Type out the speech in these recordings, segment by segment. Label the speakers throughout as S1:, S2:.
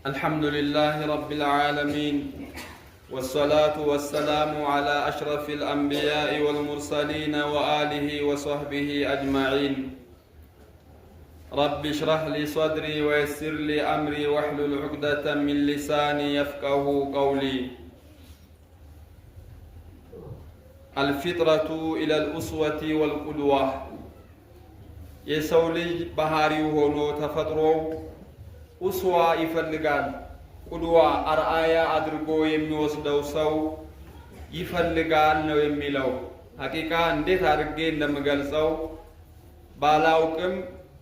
S1: الحمد لله رب العالمين والصلاة والسلام على أشرف الأنبياء والمرسلين وآله وصحبه أجمعين. رب اشرح لي صدري ويسر لي أمري واحلل عقدة من لساني يفقه قولي. الفطرة إلى الأسوة والقدوة يسولج بهاري هونو تفطرو ኡስዋ ይፈልጋል። ቁድዋ አርአያ አድርጎ የሚወስደው ሰው ይፈልጋል ነው የሚለው። ሐቂቃ እንዴት አድርጌ እንደምገልጸው ባላውቅም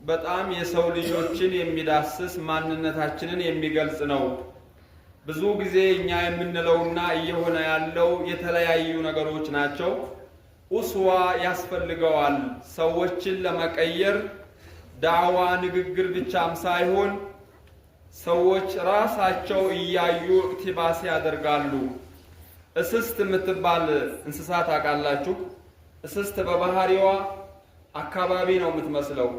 S1: በጣም የሰው ልጆችን የሚዳስስ ማንነታችንን የሚገልጽ ነው። ብዙ ጊዜ እኛ የምንለውና እየሆነ ያለው የተለያዩ ነገሮች ናቸው። ኡስዋ ያስፈልገዋል። ሰዎችን ለመቀየር ዳዕዋ ንግግር ብቻም ሳይሆን ሰዎች ራሳቸው እያዩ ኢክቲባስ ያደርጋሉ። እስስት የምትባል እንስሳት ታውቃላችሁ? እስስት በባህሪዋ አካባቢ ነው የምትመስለው።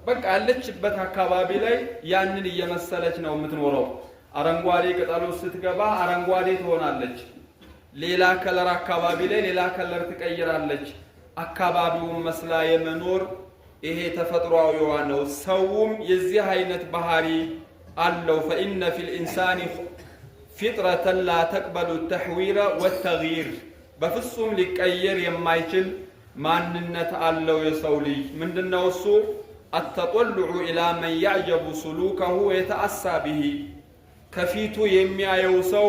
S1: በቃ ያለችበት አካባቢ ላይ ያንን እየመሰለች ነው የምትኖረው። አረንጓዴ ቅጠሉ ስትገባ አረንጓዴ ትሆናለች። ሌላ ከለር አካባቢ ላይ ሌላ ከለር ትቀይራለች። አካባቢውን መስላ የመኖር ይሄ ተፈጥሯዊዋ ነው። ሰውም የዚህ አይነት ባህሪ አለው። ፈኢነ ፊል ኢንሳኒ ፊጥረተን ላ ተቅበሉ ተሕዊረ ወተግይር፣ በፍጹም ሊቀየር የማይችል ማንነት አለው የሰው ልጅ። ምንድነው እሱ? አተጦልዑ ኢላ መን ያዕጀቡ ሱሉከሁ ወየተአሳ ብሂ፣ ከፊቱ የሚያየው ሰው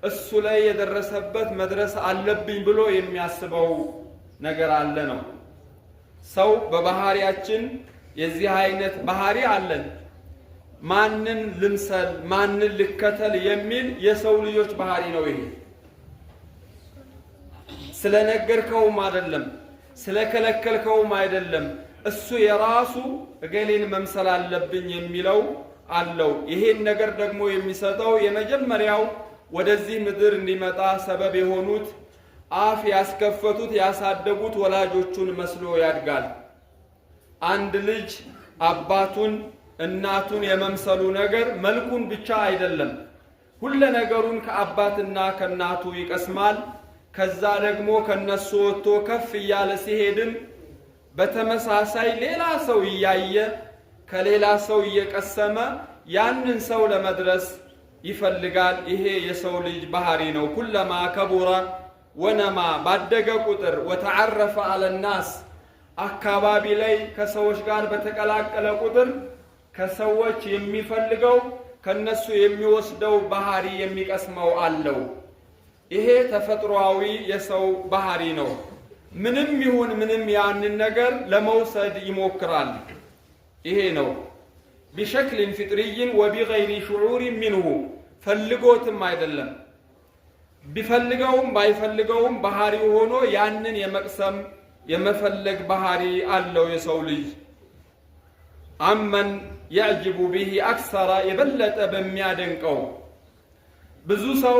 S1: እሱ ላይ የደረሰበት መድረስ አለብኝ ብሎ የሚያስበው ነገር አለ ነው። ሰው በባህሪያችን የዚህ አይነት ባህሪ አለን። ማንን ልምሰል ማንን ልከተል የሚል የሰው ልጆች ባህሪ ነው። ይሄ ስለነገርከውም አይደለም ስለከለከልከውም አይደለም። እሱ የራሱ እገሌን መምሰል አለብኝ የሚለው አለው። ይሄን ነገር ደግሞ የሚሰጠው የመጀመሪያው ወደዚህ ምድር እንዲመጣ ሰበብ የሆኑት አፍ ያስከፈቱት ያሳደጉት ወላጆቹን መስሎ ያድጋል። አንድ ልጅ አባቱን እናቱን የመምሰሉ ነገር መልኩን ብቻ አይደለም፣ ሁሉ ነገሩን ከአባትና ከእናቱ ይቀስማል። ከዛ ደግሞ ከነሱ ወጥቶ ከፍ እያለ ሲሄድም በተመሳሳይ ሌላ ሰው እያየ ከሌላ ሰው እየቀሰመ ያንን ሰው ለመድረስ ይፈልጋል። ይሄ የሰው ልጅ ባህሪ ነው። ኩለማ ከቡረ ወነማ፣ ባደገ ቁጥር ወተዓረፈ አለናስ፣ አካባቢ ላይ ከሰዎች ጋር በተቀላቀለ ቁጥር ከሰዎች የሚፈልገው ከነሱ የሚወስደው ባህሪ የሚቀስመው አለው። ይሄ ተፈጥሯዊ የሰው ባህሪ ነው። ምንም ይሁን ምንም ያንን ነገር ለመውሰድ ይሞክራል። ይሄ ነው ቢሸክልን ፍጥሪይን ወቢገይሪ ሹዑር ሚንሁ፣ ፈልጎትም አይደለም ቢፈልገውም ባይፈልገውም ባህሪው ሆኖ ያንን የመቅሰም የመፈለግ ባህሪ አለው የሰው ልጅ። አመን ያዕጅቡ ቢሂ አክሰራ፣ የበለጠ በሚያደንቀው ብዙ ሰው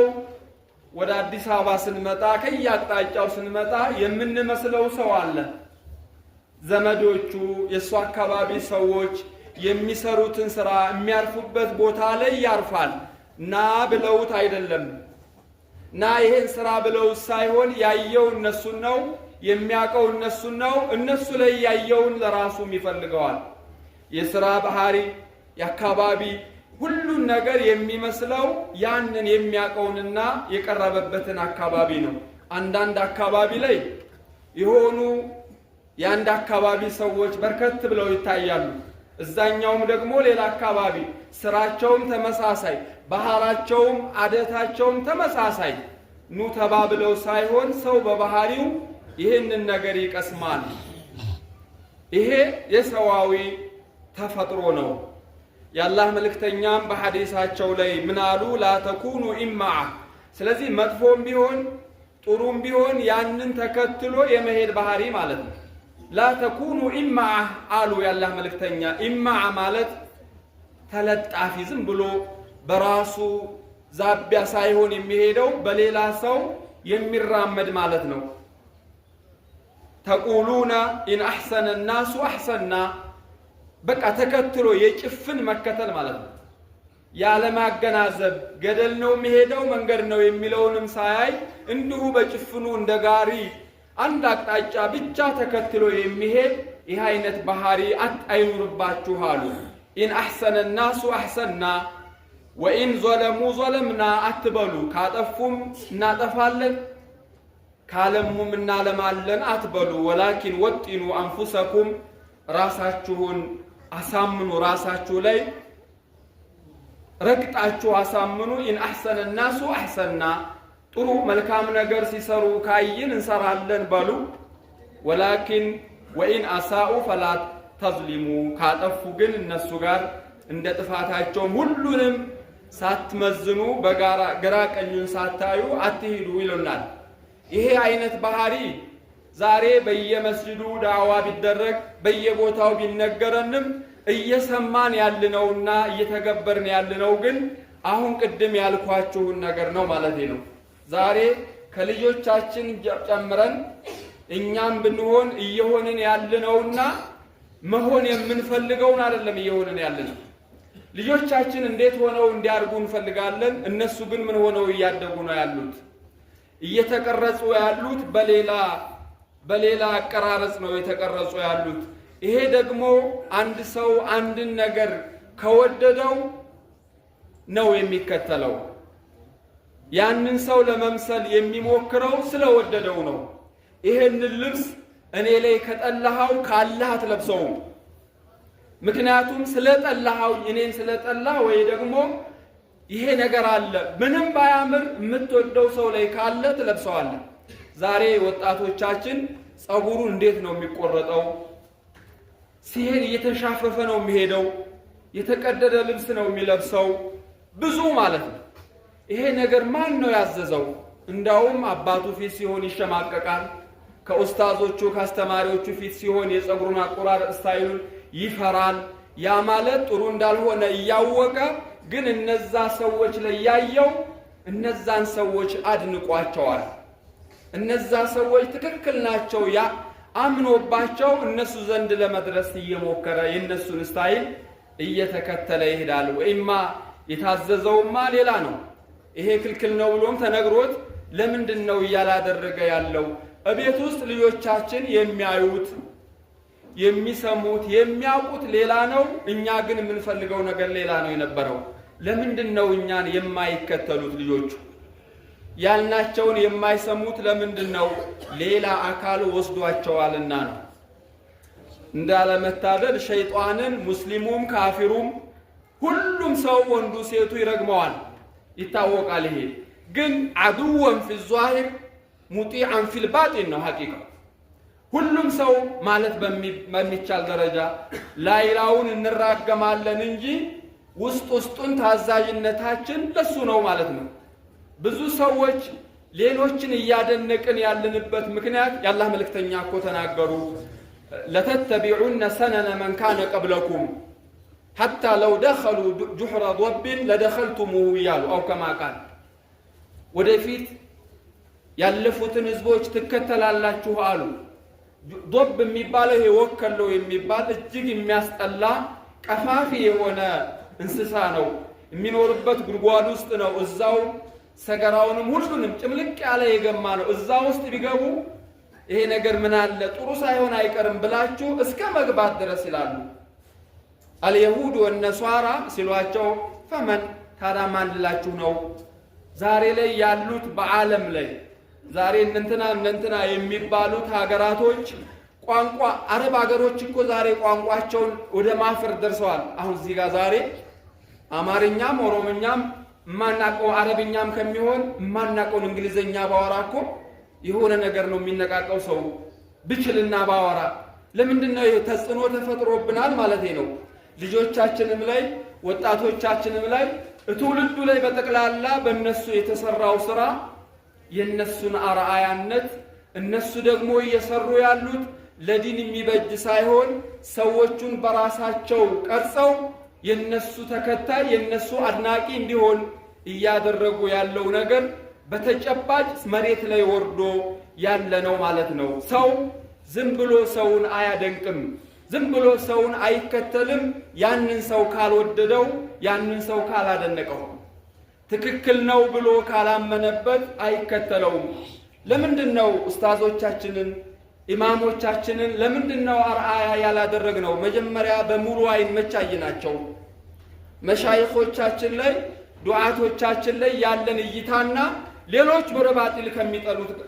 S1: ወደ አዲስ አበባ ስንመጣ ከየአቅጣጫው ስንመጣ የምንመስለው ሰው አለ። ዘመዶቹ የእሱ አካባቢ ሰዎች የሚሰሩትን ስራ የሚያርፉበት ቦታ ላይ ያርፋል። ና ብለውት አይደለም፣ ና ይሄን ስራ ብለውት ሳይሆን ያየው እነሱን ነው፣ የሚያውቀው እነሱን ነው። እነሱ ላይ ያየውን ለራሱም ይፈልገዋል። የሥራ ባህሪ የአካባቢ ሁሉን ነገር የሚመስለው ያንን የሚያውቀውንና የቀረበበትን አካባቢ ነው። አንዳንድ አካባቢ ላይ የሆኑ የአንድ አካባቢ ሰዎች በርከት ብለው ይታያሉ። እዛኛውም ደግሞ ሌላ አካባቢ፣ ስራቸውም ተመሳሳይ፣ ባህላቸውም አደታቸውም ተመሳሳይ። ኑ ተባብለው ሳይሆን ሰው በባህሪው ይህንን ነገር ይቀስማል። ይሄ የሰዋዊ ተፈጥሮ ነው። የአላህ መልእክተኛም በሐዲሳቸው ላይ ምን አሉ? ላ ተኩኑ ኢማዓ። ስለዚህ መጥፎም ቢሆን ጥሩም ቢሆን ያንን ተከትሎ የመሄድ ባህሪ ማለት ነው። ላ ተኩኑ ኢማዓ አሉ የአላህ መልእክተኛ። ኢማዓ ማለት ተለጣፊ ዝም ብሎ በራሱ ዛቢያ ሳይሆን የሚሄደው በሌላ ሰው የሚራመድ ማለት ነው። ተቁሉና ኢን አሕሰነ ናሱ አሕሰና፣ በቃ ተከትሎ የጭፍን መከተል ማለት ነው። ያለማገናዘብ ገደል ነው የሚሄደው መንገድ ነው የሚለውንም ሳያይ እንዲሁ በጭፍኑ እንደ ጋሪ አንድ አቅጣጫ ብቻ ተከትሎ የሚሄድ ይህ አይነት ባህሪ አይኑርባችሁ አሉ። ኢን አሕሰነ ናሱ አሕሰና ወኢን ظለሙ ظለምና አትበሉ። ካጠፉም እናጠፋለን ካለሙም እናለማለን አትበሉ። ወላኪን ወጢኑ አንፉሰኩም ራሳችሁን አሳምኑ፣ ራሳችሁ ላይ ረግጣችሁ አሳምኑ። ኢን አሕሰነ ናሱ አሕሰና ጥሩ መልካም ነገር ሲሰሩ ካይን እንሰራለን በሉ። ወላኪን ወኢን አሳኡ ፈላ ተዝሊሙ ካጠፉ ግን እነሱ ጋር እንደ ጥፋታቸው ሁሉንም ሳትመዝኑ በጋራ ግራ ቀኙን ሳታዩ አትሂዱ ይሉናል። ይሄ አይነት ባህሪ ዛሬ በየመስጂዱ ዳዕዋ ቢደረግ በየቦታው ቢነገረንም እየሰማን ያልነውና እየተገበርን ያልነው ግን አሁን ቅድም ያልኳችሁን ነገር ነው ማለት ነው። ዛሬ ከልጆቻችን ጨምረን እኛም ብንሆን እየሆንን ያልነውና መሆን የምንፈልገውን አይደለም እየሆንን ያልነው። ልጆቻችን እንዴት ሆነው እንዲያርጉ እንፈልጋለን። እነሱ ግን ምን ሆነው እያደጉ ነው ያሉት? እየተቀረጹ ያሉት በሌላ አቀራረጽ ነው የተቀረጹ ያሉት። ይሄ ደግሞ አንድ ሰው አንድን ነገር ከወደደው ነው የሚከተለው። ያንን ሰው ለመምሰል የሚሞክረው ስለወደደው ነው። ይሄንን ልብስ እኔ ላይ ከጠላሃው ካላህ አትለብሰውም። ምክንያቱም ስለጠላሃው እኔን ስለጠላህ ወይ ደግሞ ይሄ ነገር አለ ምንም ባያምር የምትወደው ሰው ላይ ካለ ትለብሰዋለህ። ዛሬ ወጣቶቻችን ጸጉሩ እንዴት ነው የሚቆረጠው? ሲሄድ እየተሻፈፈ ነው የሚሄደው። የተቀደደ ልብስ ነው የሚለብሰው። ብዙ ማለት ነው። ይሄ ነገር ማን ነው ያዘዘው? እንዳውም አባቱ ፊት ሲሆን ይሸማቀቃል። ከኡስታዞቹ ከአስተማሪዎቹ ፊት ሲሆን የጸጉሩን አቆራረጥ ስታይሉን ይፈራል። ያ ማለት ጥሩ እንዳልሆነ እያወቀ ግን እነዛ ሰዎች ላይ ያየው እነዛን ሰዎች አድንቋቸዋል። እነዛ ሰዎች ትክክል ናቸው ያ አምኖባቸው እነሱ ዘንድ ለመድረስ እየሞከረ የነሱን ስታይል እየተከተለ ይሄዳል። ወይማ የታዘዘውማ ሌላ ነው። ይሄ ክልክል ነው ብሎም ተነግሮት ለምንድን ነው እያላደረገ ያለው? እቤት ውስጥ ልጆቻችን የሚያዩት የሚሰሙት የሚያውቁት ሌላ ነው። እኛ ግን የምንፈልገው ነገር ሌላ ነው የነበረው። ለምንድን ነው እኛን የማይከተሉት ልጆቹ? ያልናቸውን የማይሰሙት ለምንድን ነው? ሌላ አካል ወስዷቸዋልና ነው። እንዳለመታደል ሸይጣንን ሙስሊሙም ካፊሩም ሁሉም ሰው ወንዱ ሴቱ ይረግመዋል፣ ይታወቃል። ይሄ ግን አድወን ፊ ዛሂር ሙጢዓን ፊል ባጢን ነው ሐቂቃው። ሁሉም ሰው ማለት በሚቻል ደረጃ ላይላውን እንራገማለን እንጂ ውስጡን ታዛዥነታችን ለሱ ነው ማለት ነው። ብዙ ሰዎች ሌሎችን እያደነቅን ያለንበት ምክንያት የአላህ መልእክተኛ እኮ ተናገሩ፣ ለተተቢዑነ ሰነነ መን ካነ ቀብለኩም ሐታ ለው ደኸሉ ጁሕረ ዶብን ለደኸልቱሙሁ እያሉ አው ከማ ቃል ወደፊት ያለፉትን ህዝቦች ትከተላላችሁ አሉ። ዶብ የሚባለው ይሄ ወከለው የሚባል እጅግ የሚያስጠላ ቀፋፊ የሆነ እንስሳ ነው። የሚኖርበት ጉድጓድ ውስጥ ነው። እዛው ሰገራውንም ሁሉንም ጭምልቅ ያለ የገማ ነው። እዛ ውስጥ ቢገቡ ይሄ ነገር ምን አለ ጥሩ ሳይሆን አይቀርም ብላችሁ እስከ መግባት ድረስ ይላሉ። አልየሁድ ወነሷራ ሲሏቸው ፈመን ታዲያ ማን ልላችሁ ነው? ዛሬ ላይ ያሉት በዓለም ላይ ዛሬ እንትና የሚባሉት ሀገራቶች ቋንቋ አረብ ሀገሮች እኮ ዛሬ ቋንቋቸውን ወደ ማፈር ደርሰዋል። አሁን እዚህ ጋር ዛሬ አማርኛም ኦሮምኛም ማናቀው አረብኛም ከሚሆን ማናቀውን እንግሊዘኛ ባወራ እኮ የሆነ ነገር ነው የሚነቃቀው ሰው ብችልና ባወራ። ለምንድነው ተጽዕኖ ተፈጥሮብናል ማለት ነው። ልጆቻችንም ላይ ወጣቶቻችንም ላይ ትውልዱ ላይ በጠቅላላ በእነሱ የተሰራው ስራ የነሱን አርአያነት እነሱ ደግሞ እየሰሩ ያሉት ለዲን የሚበጅ ሳይሆን ሰዎቹን በራሳቸው ቀርጸው የነሱ ተከታይ የነሱ አድናቂ እንዲሆን እያደረጉ ያለው ነገር በተጨባጭ መሬት ላይ ወርዶ ያለ ነው ማለት ነው። ሰው ዝም ብሎ ሰውን አያደንቅም። ዝም ብሎ ሰውን አይከተልም ያንን ሰው ካልወደደው ያንን ሰው ካላደነቀው ትክክል ነው ብሎ ካላመነበት አይከተለውም። ለምንድነው ኡስታዞቻችንን ኢማሞቻችንን ለምንድነው አርአያ ያላደረግነው? መጀመሪያ በሙሉ አይን መቻይናቸው መሻይኾቻችን ላይ ዱዓቶቻችን ላይ ያለን እይታና ሌሎች በረባጢል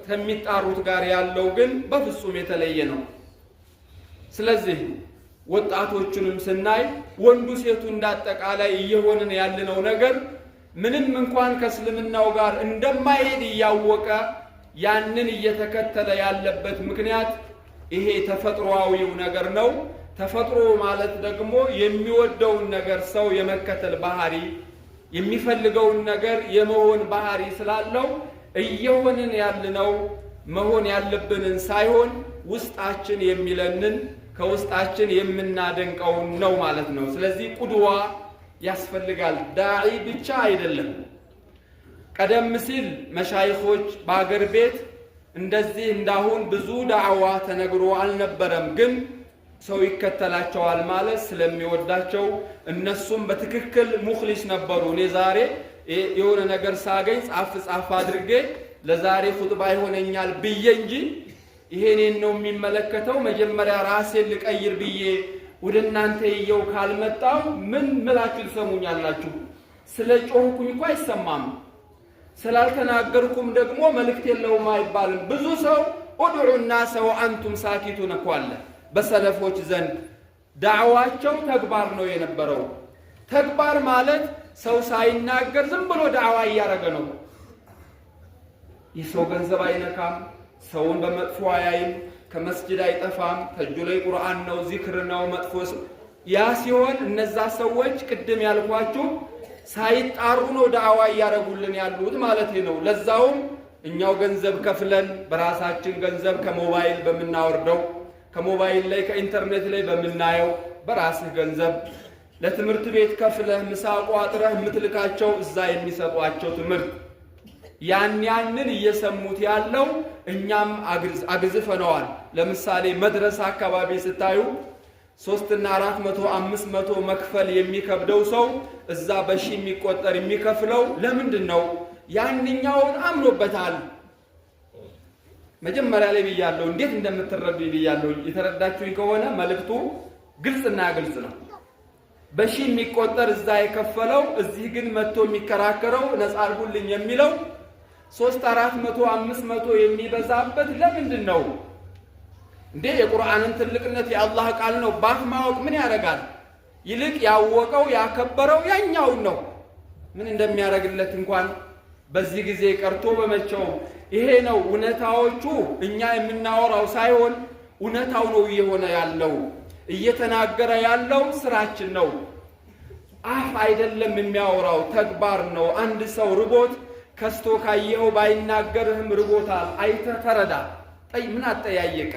S1: ከሚጣሩት ጋር ያለው ግን በፍጹም የተለየ ነው። ስለዚህ ወጣቶቹንም ስናይ ወንዱ ሴቱ እንዳጠቃላይ እየሆነን ያለነው ነገር ምንም እንኳን ከእስልምናው ጋር እንደማይሄድ እያወቀ ያንን እየተከተለ ያለበት ምክንያት ይሄ ተፈጥሯዊው ነገር ነው። ተፈጥሮ ማለት ደግሞ የሚወደውን ነገር ሰው የመከተል ባህሪ የሚፈልገውን ነገር የመሆን ባህሪ ስላለው እየሆንን ያለነው መሆን ያለብንን ሳይሆን ውስጣችን የሚለንን ከውስጣችን የምናደንቀውን ነው ማለት ነው። ስለዚህ ቁድዋ ያስፈልጋል። ዳዒ ብቻ አይደለም። ቀደም ሲል መሻይኾች በአገር ቤት እንደዚህ እንዳሁን ብዙ ዳዕዋ ተነግሮ አልነበረም። ግን ሰው ይከተላቸዋል ማለት ስለሚወዳቸው እነሱም በትክክል ሙኽሊስ ነበሩ። እኔ ዛሬ የሆነ ነገር ሳገኝ ጻፍ አድርጌ ለዛሬ ኹጥባ ይሆነኛል ብዬ እንጂ ይሄኔን ነው የሚመለከተው መጀመሪያ ራሴን ልቀይር ብዬ ወደ እናንተ ይየው ካልመጣው ምን ምላችሁ ትሰሙኛላችሁ? ስለ ጮህኩኝ እኮ አይሰማም፣ ስላልተናገርኩም ደግሞ መልእክት የለውም አይባልም። ብዙ ሰው ኡድዑ الناس وانتم ساكتون እኮ አለ በሰለፎች ዘንድ። ዳዕዋቸው ተግባር ነው የነበረው። ተግባር ማለት ሰው ሳይናገር ዝም ብሎ ዳዕዋ እያደረገ ነው። የሰው ገንዘብ አይነካም፣ ሰውን በመጥፎ አያይም፣ ከመስጂድ አይጠፋም፣ ከእጁ ላይ ቁርአን ነው፣ ዚክር ነው፣ መጥፎ ያ ሲሆን እነዛ ሰዎች ቅድም ያልኳችሁ ሳይጣሩ ነው ዳዕዋ እያደረጉልን ያሉት ማለት ነው። ለዛውም እኛው ገንዘብ ከፍለን በራሳችን ገንዘብ ከሞባይል በምናወርደው ከሞባይል ላይ ከኢንተርኔት ላይ በምናየው በራስህ ገንዘብ ለትምህርት ቤት ከፍለህ ምሳ ቋጥረህ የምትልካቸው እዛ የሚሰጧቸው ትምህርት ያንን እየሰሙት ያለው እኛም አግዝፈነዋል። ለምሳሌ መድረሳ አካባቢ ስታዩ 3 እና 400 500 መክፈል የሚከብደው ሰው እዛ በሺ የሚቆጠር የሚከፍለው ለምንድነው? ያንኛውን አምኖበታል። መጀመሪያ ላይ ብያለሁ፣ እንዴት እንደምትረዱ ብያለሁ። የተረዳችሁኝ ከሆነ መልእክቱ ግልጽና ግልጽ ነው። በሺ የሚቆጠር እዛ የከፈለው እዚህ ግን መጥቶ የሚከራከረው ነፃ አድርጉልኝ የሚለው 3 400 500 የሚበዛበት ለምንድን ነው እንዴ? የቁርአንን ትልቅነት የአላህ ቃል ነው ባፍ ማወቅ ምን ያደርጋል? ይልቅ ያወቀው ያከበረው ያኛውን ነው። ምን እንደሚያደርግለት እንኳን በዚህ ጊዜ ቀርቶ በመቸው ይሄ ነው እውነታዎቹ። እኛ የምናወራው ሳይሆን እውነታው ነው እየሆነ ያለው። እየተናገረ ያለው ስራችን ነው። አፍ አይደለም የሚያወራው፣ ተግባር ነው። አንድ ሰው ርቦት ከስቶ ካየው ባይናገርህም ርቦታል፣ አይተህ ተረዳ። ምን አጠያየቀ?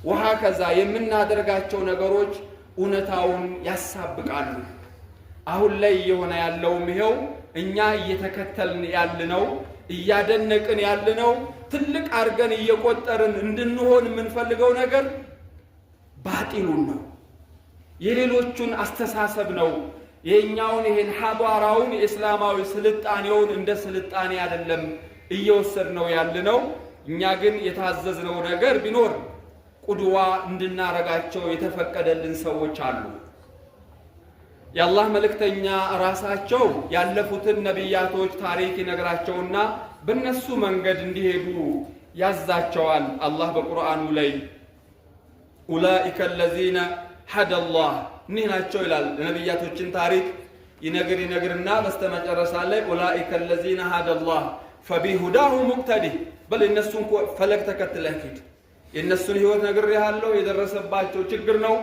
S1: ውሃ ከዛ የምናደርጋቸው ነገሮች እውነታውን ያሳብቃሉ። አሁን ላይ እየሆነ ያለውም ይሄው እኛ እየተከተልን ያልነው እያደነቅን ያልነው ትልቅ አርገን እየቆጠርን እንድንሆን የምንፈልገው ነገር ባጢሉን ነው፣ የሌሎቹን አስተሳሰብ ነው። የኛውን ይሄን ሐዷራውን የእስላማዊ ስልጣኔውን እንደ ስልጣኔ አይደለም እየወሰድነው ያልነው። እኛ ግን የታዘዝነው ነገር ቢኖር ቁድዋ እንድናረጋቸው የተፈቀደልን ሰዎች አሉ። የአላህ መልእክተኛ ራሳቸው ያለፉትን ነቢያቶች ታሪክ ይነግራቸውና በእነሱ መንገድ እንዲሄዱ ያዛቸዋል። አላህ በቁርአኑ ላይ ኡላኢከ አለዚነ ሀደላህ እኒህ ናቸው ይላል። ነቢያቶችን ታሪክ ይነግርና በስተመጨረሻ ላይ ኡላኢከ አለዚነ ሀደላህ ፈቢሁዳሁ ሙቅተዲህ በል እነሱን ፈለግ ተከትለህ ሂድ። የእነሱን ህይወት ነግሬሃለሁ። የደረሰባቸው ችግር ነው፣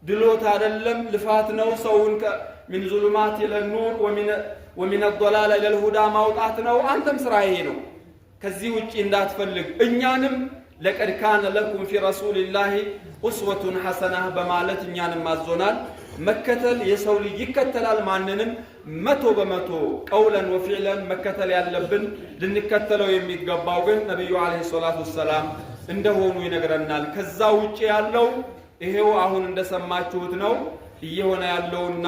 S1: ድሎት አይደለም፣ ልፋት ነው። ሰውን ሚን ዙሉማት ኢለኑር ወሚን አضላል ኢለል ሁዳ ማውጣት ነው። አንተም ስራ ይሄ ነው። ከዚህ ውጪ እንዳትፈልግ። እኛንም ለቀድ ካነ ለኩም ፊ ረሱሊላሂ ኡስወቱን ሐሰናህ በማለት እኛንም አዞናል። መከተል የሰው ልጅ ይከተላል። ማንንም 100% ቀውለን ወፊዕለን መከተል ያለብን ልንከተለው የሚገባው ግን ነብዩ አለይሂ ሰላቱ ወሰላም እንደሆኑ ይነግረናል። ከዛ ውጪ ያለው ይሄው አሁን እንደሰማችሁት ነው እየሆነ ያለውና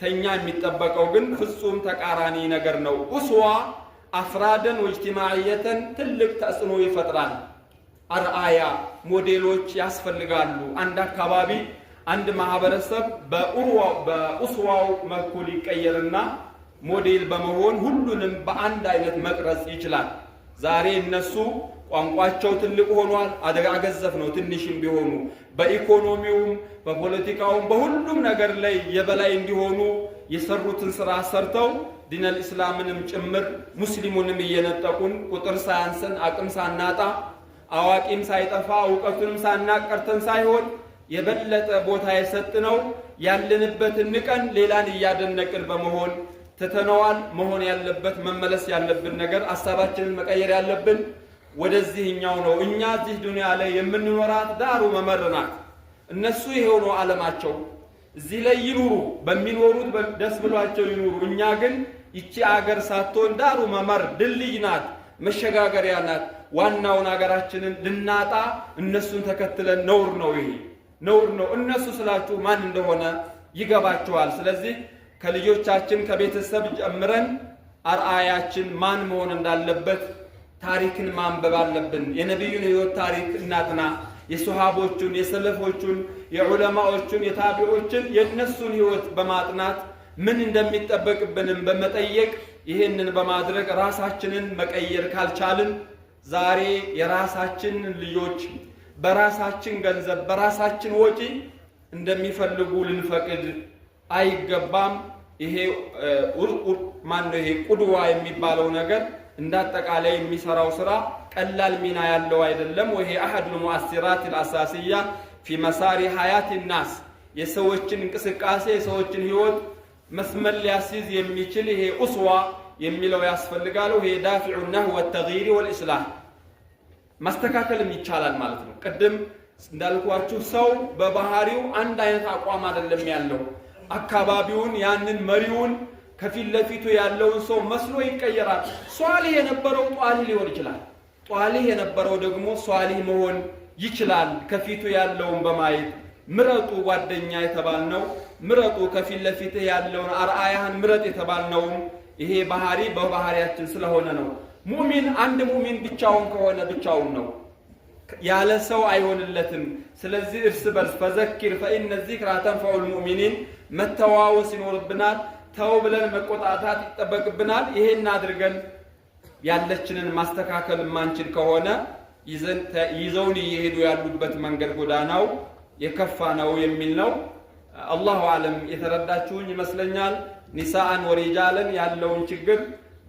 S1: ተኛ የሚጠበቀው ግን ፍጹም ተቃራኒ ነገር ነው። ኡስዋ አፍራደን ወጅቲማዕየተን ትልቅ ተጽዕኖ ይፈጥራል። አርአያ ሞዴሎች ያስፈልጋሉ። አንድ አካባቢ አንድ ማህበረሰብ በኡስዋው መልኩ ሊቀየርና ሞዴል በመሆን ሁሉንም በአንድ አይነት መቅረጽ ይችላል። ዛሬ እነሱ ቋንቋቸው ትልቅ ሆኗል፣ አደጋ ገዘፍ ነው። ትንሽም ቢሆኑ በኢኮኖሚውም በፖለቲካውም በሁሉም ነገር ላይ የበላይ እንዲሆኑ የሰሩትን ስራ ሰርተው ዲነል ኢስላምንም ጭምር ሙስሊሙንም እየነጠቁን ቁጥር ሳያንሰን አቅም ሳናጣ አዋቂም ሳይጠፋ እውቀቱንም ሳናቀርተን ሳይሆን የበለጠ ቦታ የሰጥነው ያለንበትን ንቀን ሌላን እያደነቅን በመሆን ትተነዋል። መሆን ያለበት መመለስ ያለብን ነገር ሐሳባችንን መቀየር ያለብን ወደዚህኛው ነው። እኛ እዚህ ዱንያ ላይ የምንኖራት ዳሩ መመር ናት። እነሱ ይሄው ነው ዓለማቸው። እዚህ ላይ ይኑሩ፣ በሚኖሩት ደስ ብሏቸው ይኑሩ። እኛ ግን ይቺ አገር ሳትሆን ዳሩ መመር ድልድይ ናት፣ መሸጋገሪያ ናት። ዋናውን አገራችንን ልናጣ እነሱን ተከትለን ነውር ነው። ይሄ ነውር ነው። እነሱ ስላችሁ ማን እንደሆነ ይገባችኋል። ስለዚህ ከልጆቻችን ከቤተሰብ ጀምረን አርአያችን ማን መሆን እንዳለበት ታሪክን ማንበብ አለብን። የነቢዩን ህይወት ታሪክ እናጥና። የሱሐቦቹን፣ የሰለፎቹን፣ የዑለማዎቹን፣ የታቢዖችን የነሱን ህይወት በማጥናት ምን እንደሚጠበቅብንም በመጠየቅ ይህንን በማድረግ ራሳችንን መቀየር ካልቻልን ዛሬ የራሳችን ልጆች በራሳችን ገንዘብ በራሳችን ወጪ እንደሚፈልጉ ልንፈቅድ አይገባም። ይሄ ማነው ይሄ ቁድዋ የሚባለው ነገር እንዳጠቃላይ የሚሰራው ስራ ቀላል ሚና ያለው አይደለም። ወይሄ አሐዱ ሙአሲራት አልአሳሲያ ፊ መሳሪ ሐያት الناس የሰዎችን እንቅስቃሴ የሰዎችን ህይወት መስመር ሊያስይዝ የሚችል ይሄ ኡስዋ የሚለው ያስፈልጋል። ይሄ ዳፊዑ ነህው ወተግይር ወልኢስላህ ማስተካከልም ይቻላል ማለት ነው። ቅድም እንዳልኳችሁ ሰው በባህሪው አንድ አይነት አቋም አይደለም ያለው። አካባቢውን ያንን መሪውን ከፊት ለፊቱ ያለውን ሰው መስሎ ይቀየራል። ሷሊህ የነበረው ጧሊህ ሊሆን ይችላል። ጧሊህ የነበረው ደግሞ ሷሊህ መሆን ይችላል። ከፊቱ ያለውን በማየት ምረጡ ጓደኛ የተባልነው ምረጡ፣ ከፊት ለፊትህ ያለውን አርአያህን ምረጥ የተባልነው ይሄ ባህሪ በባህሪያችን ስለሆነ ነው። ሙእሚን አንድ ሙእሚን ብቻውን ከሆነ ብቻውን ነው፣ ያለ ሰው አይሆንለትም። ስለዚህ እርስ በርስ ፈዘኪር ፈኢነ ዚክራ ተንፈዑል ሙእሚኒን መተዋወስ ይኖርብናል። ተው ብለን መቆጣታት ይጠበቅብናል። ይሄን አድርገን ያለችንን ማስተካከል ማንችል ከሆነ ይዘውን እየሄዱ ያሉበት መንገድ ጎዳናው የከፋ ነው የሚል ነው። አላሁ አለም የተረዳችሁኝ ይመስለኛል። ኒሳአን ወሪጃለን ያለውን ችግር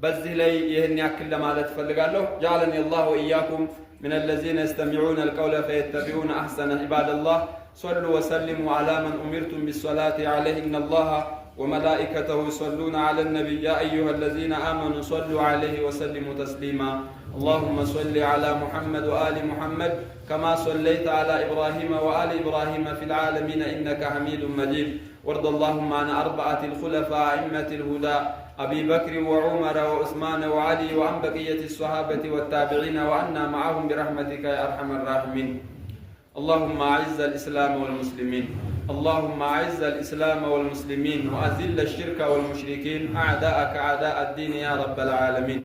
S1: በዚህ ላይ ይህን ያክል ለማለት ፈልጋለሁ። ጀዐለኒ አላሁ ወኢያኩም من الذين يستمعون القول فيتبعون أحسن. عباد الله صلوا وسلموا على من أمرتم بالصلاة عليه إن الله وملائكته يصلون على النبي يا أيها الذين آمنوا صلوا عليه وسلموا تسليما. اللهم صل على محمد وآل محمد كما صليت على إبراهيم وآل إبراهيم في العالمين إنك حميد مجيد. وارض اللهم عن أربعة الخلفاء أئمة الهدى أبي بكر وعمر وعثمان وعلي وعن بقية الصحابة والتابعين وعنا معهم برحمتك يا أرحم الراحمين. اللهم أعز الإسلام والمسلمين اللهم أعز الإسلام والمسلمين وأذل الشرك والمشركين أعداءك أعداء الدين يا رب العالمين.